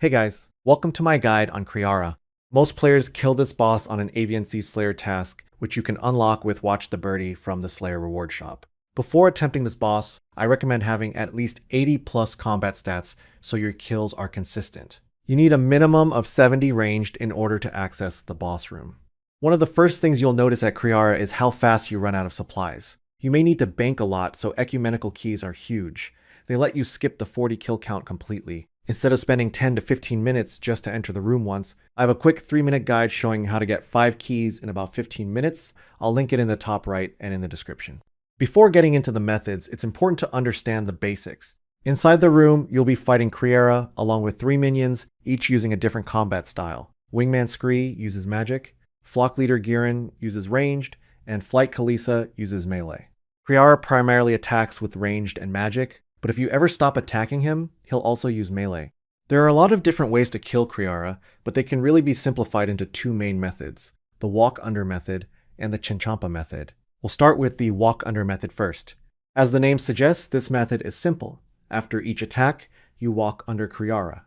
Hey guys, welcome to my guide on Kree'arra. Most players kill this boss on an AVNC Slayer task, which you can unlock with Watch the Birdie from the Slayer reward shop. Before attempting this boss, I recommend having at least 80 plus combat stats so your kills are consistent. You need a minimum of 70 ranged in order to access the boss room. One of the first things you'll notice at Kree'arra is how fast you run out of supplies. You may need to bank a lot, so ecumenical keys are huge. They let you skip the 40 kill count completely. Instead of spending 10 to 15 minutes just to enter the room once, I have a quick 3-minute guide showing how to get 5 keys in about 15 minutes. I'll link it in the top right and in the description. Before getting into the methods, it's important to understand the basics. Inside the room, you'll be fighting Kree'arra along with 3 minions, each using a different combat style. Wingman Skree uses magic, Flockleader Geerin uses ranged, and Kilisa uses melee. Kree'arra primarily attacks with ranged and magic, but if you ever stop attacking him, he'll also use melee. There are a lot of different ways to kill Kree'arra, but they can really be simplified into 2 main methods, the walk under method and the Chinchompa method. We'll start with the walk under method first. As the name suggests, this method is simple. After each attack, you walk under Kree'arra.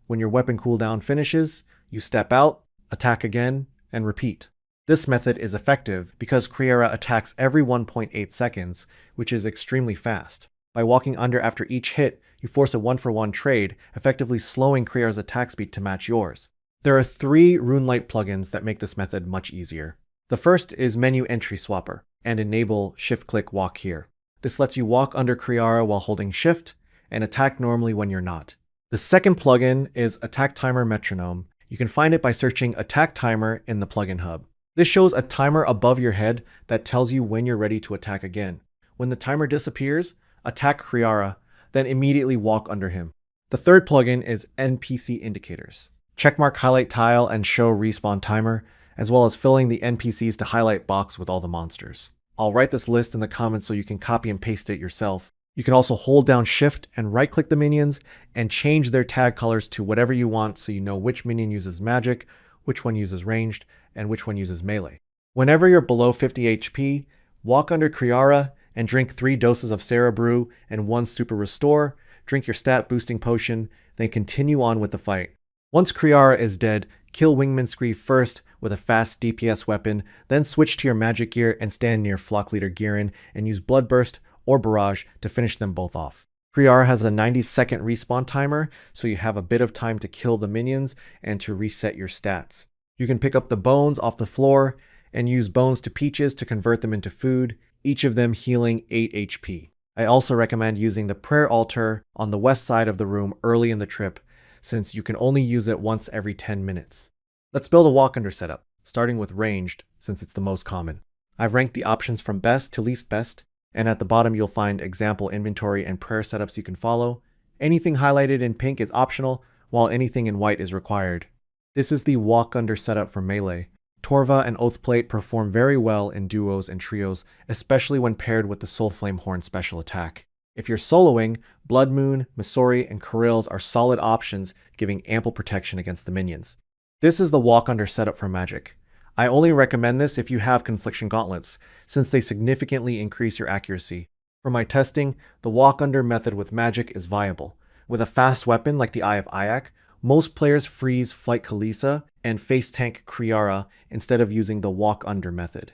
When your weapon cooldown finishes, you step out, attack again, and repeat. This method is effective because Kree'arra attacks every 1.8 seconds, which is extremely fast. By walking under after each hit, you force a 1-for-1 trade, effectively slowing Kree'arra's attack speed to match yours. There are 3 RuneLite plugins that make this method much easier. The first is Menu Entry Swapper, and enable Shift-Click Walk Here. This lets you walk under Kree'arra while holding Shift, and attack normally when you're not. The second plugin is Attack Timer Metronome. You can find it by searching Attack Timer in the plugin hub. This shows a timer above your head that tells you when you're ready to attack again. When the timer disappears, attack Kree'arra, then immediately walk under him. The third plugin is NPC Indicators. Checkmark Highlight Tile and Show Respawn Timer, as well as filling the NPCs to highlight box with all the monsters. I'll write this list in the comments so you can copy and paste it yourself. You can also hold down Shift and right-click the minions and change their tag colors to whatever you want so you know which minion uses magic, which one uses ranged, and which one uses melee. Whenever you're below 50 HP, walk under Kree'arra and drink 3 doses of Sarah Brew and 1 Super Restore, drink your stat boosting potion, then continue on with the fight. Once Kree'arra is dead, kill Wingman Skree first with a fast DPS weapon, then switch to your magic gear and stand near Flockleader Geerin and use Bloodburst or Barrage to finish them both off. Kree'arra has a 90-second respawn timer, so you have a bit of time to kill the minions and to reset your stats. You can pick up the bones off the floor and use bones to peaches to convert them into food, each of them healing 8 HP. I also recommend using the prayer altar on the west side of the room early in the trip, since you can only use it once every 10 minutes. Let's build a walk under setup, starting with ranged, since it's the most common. I've ranked the options from best to least best, and at the bottom you'll find example inventory and prayer setups you can follow. Anything highlighted in pink is optional, while anything in white is required. This is the walk under setup for melee. Torva and Oathplate perform very well in duos and trios, especially when paired with the Soulflame Horn special attack. If you're soloing, Blood Moon, Misori, and Corils are solid options, giving ample protection against the minions. This is the walk under setup for magic. I only recommend this if you have Confliction Gauntlets, since they significantly increase your accuracy. For my testing, the walk under method with magic is viable. With a fast weapon like the Eye of Ayak, most players freeze Flight Kilisa and face tank Kree'arra instead of using the walk under method.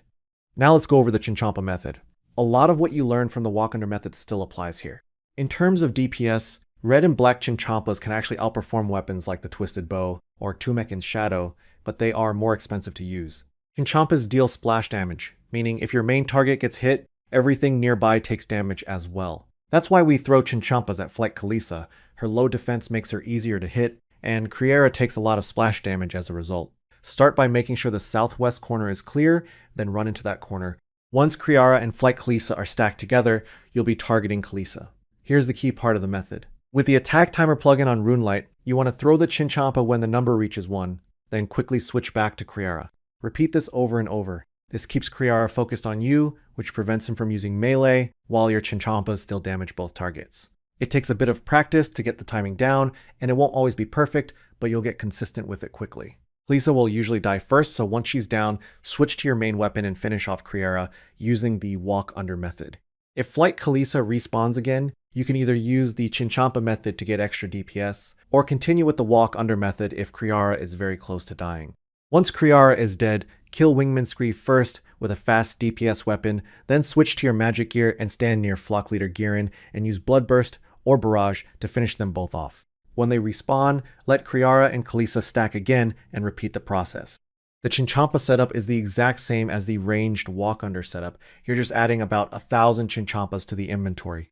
Now let's go over the Chinchompa method. A lot of what you learned from the walk under method still applies here. In terms of DPS, red and black Chinchompas can actually outperform weapons like the Twisted Bow or Tumekin's Shadow, but they are more expensive to use. Chinchompas deal splash damage, meaning if your main target gets hit, everything nearby takes damage as well. That's why we throw Chinchompas at Flight Kilisa. Her low defense makes her easier to hit, and Kree'arra takes a lot of splash damage as a result. Start by making sure the southwest corner is clear, then run into that corner. Once Kree'arra and Flight Kilisa are stacked together, you'll be targeting Kilisa. Here's the key part of the method. With the attack timer plugin on RuneLite, you want to throw the Chinchompa when the number reaches 1, then quickly switch back to Kree'arra. Repeat this over and over. This keeps Kree'arra focused on you, which prevents him from using melee, while your Chinchompas still damage both targets. It takes a bit of practice to get the timing down, and it won't always be perfect, but you'll get consistent with it quickly. Kilisa will usually die first, so once she's down, switch to your main weapon and finish off Kree'arra using the walk under method. If Flight Kilisa respawns again, You can either use the Chinchompa method to get extra DPS, or continue with the walk under method if Kree'arra is very close to dying. Once Kree'arra is dead, kill Wingman Skree first with a fast DPS weapon, then switch to your magic gear and stand near Flockleader Geerin and use Bloodburst or Barrage to finish them both off. When they respawn, let Kree'arra and Kilisa stack again and repeat the process. The Chinchompa setup is the exact same as the ranged walk under setup. You're just adding about 1,000 Chinchompas to the inventory.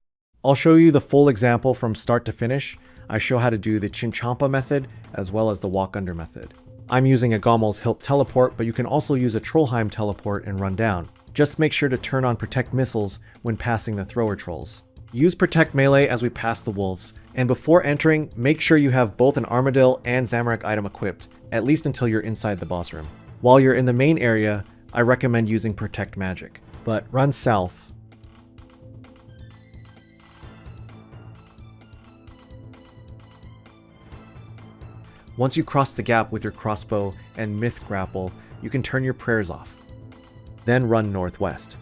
I'll show you the full example from start to finish. I show how to do the Chinchompa method as well as the walk under method. I'm using a Gommel's Hilt teleport, but you can also use a Trollheim teleport and run down. Just make sure to turn on protect missiles when passing the thrower trolls. Use protect melee as we pass the wolves, and before entering, make sure you have both an Armadil and Zamorak item equipped, at least until you're inside the boss room. While you're in the main area, I recommend using protect magic, but run south. Once you cross the gap with your crossbow and myth grapple, you can turn your prayers off. Then run northwest.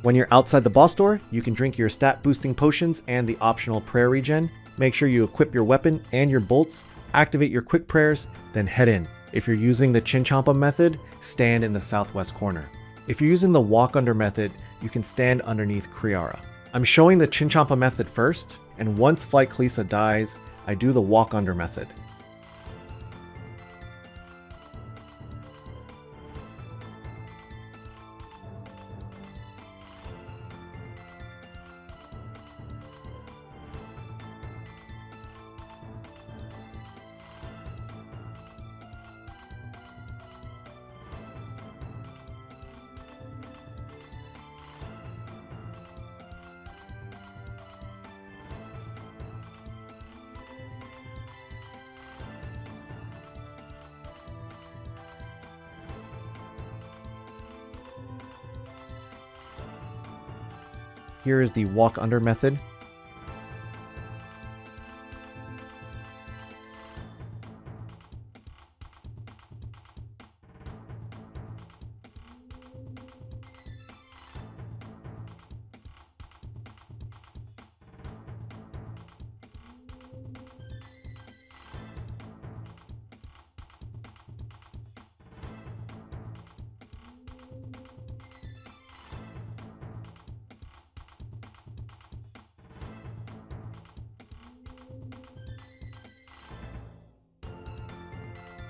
When you're outside the boss door, you can drink your stat boosting potions and the optional prayer regen. Make sure you equip your weapon and your bolts, activate your quick prayers, then head in. If you're using the Chinchompa method, stand in the southwest corner. If you're using the walk under method, you can stand underneath Kree'arra. I'm showing the Chinchompa method first, and once Flight Kilisa dies, I do the walk under method. Here is the walk under method.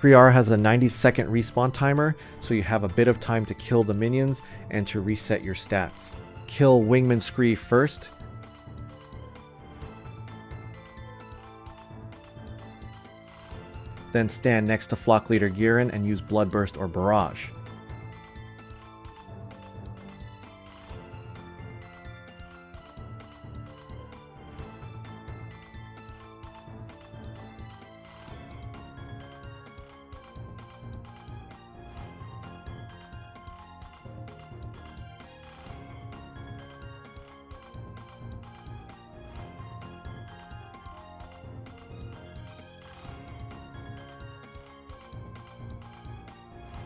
Kree'arra has a 90-second respawn timer, so you have a bit of time to kill the minions and to reset your stats. Kill Wingman Skree first. Then stand next to Flockleader Geerin and use Bloodburst or Barrage.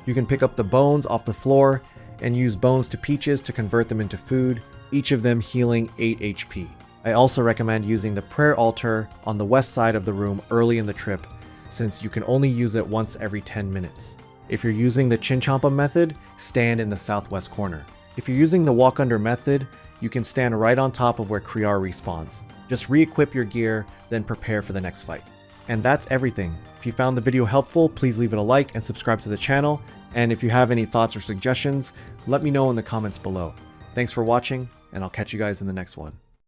You can pick up the bones off the floor and use bones to peaches to convert them into food, each of them healing 8 HP. I also recommend using the prayer altar on the west side of the room early in the trip, since you can only use it once every 10 minutes. If you're using the Chinchompa method, stand in the southwest corner. If you're using the walk under method, you can stand right on top of where Kree'arra respawns. Just re-equip your gear, then prepare for the next fight. And that's everything. If you found the video helpful, please leave it a like and subscribe to the channel. And if you have any thoughts or suggestions, let me know in the comments below. Thanks for watching, and I'll catch you guys in the next one.